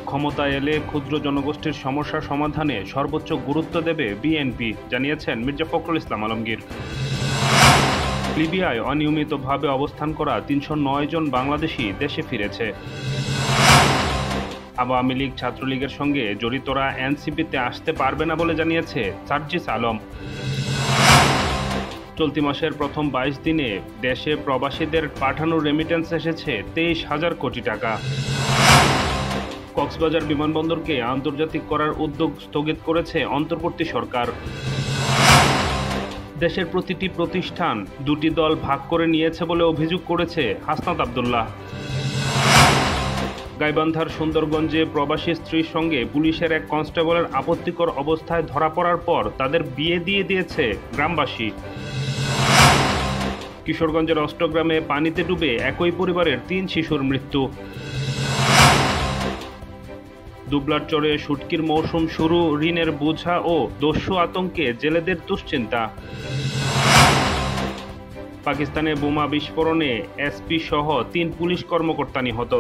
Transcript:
ক্ষমতায় এলে ক্ষুদ্র জনগোষ্ঠীর সমস্যা সমাধানে সর্বোচ্চ গুরুত্ব দেবে বিএনপি, জানিয়েছেন মির্জা ফখরুল ইসলাম আলমগীর। লিবিয়ায় অনিয়মিতভাবে অবস্থান করা ৩০৯ জন বাংলাদেশি দেশে ফিরেছে। আওয়ামী লীগ ছাত্রলীগের সঙ্গে জড়িতরা এনসিপিতে আসতে পারবে না বলে জানিয়েছে সার্জিস আলম। চলতি মাসের প্রথম ২২ দিনে দেশে প্রবাসীদের পাঠানো রেমিটেন্স এসেছে ২৩,০০০ কোটি টাকা। কক্সবাজার বিমানবন্দরকে আন্তর্জাতিক করার উদ্যোগ স্থগিত করেছে অন্তর্বর্তী সরকার। দেশের প্রতিটি প্রতিষ্ঠান দুটি দল ভাগ করে নিয়েছে বলে অভিযোগ করেছে হাসনাত আব্দুল্লাহ। গাইবান্ধার সুন্দরগঞ্জে প্রবাসী স্ত্রীর সঙ্গে পুলিশের এক কনস্টেবলের আপত্তিকর অবস্থায় ধরা পড়ার পর তাদের বিয়ে দিয়ে দিয়েছে গ্রামবাসী। কিশোরগঞ্জের অষ্টগ্রামে পানিতে ডুবে একই পরিবারের ৩ শিশুর মৃত্যু। দুবলারচরে শুটকির মৌসুম শুরু, ঋণের বোঝা ও দস্যু আতঙ্কে জেলেদের দুশ্চিন্তা। পাকিস্তানে বোমা বিস্ফোরণে এসপি সহ ৩ পুলিশ কর্মকর্তা নিহত।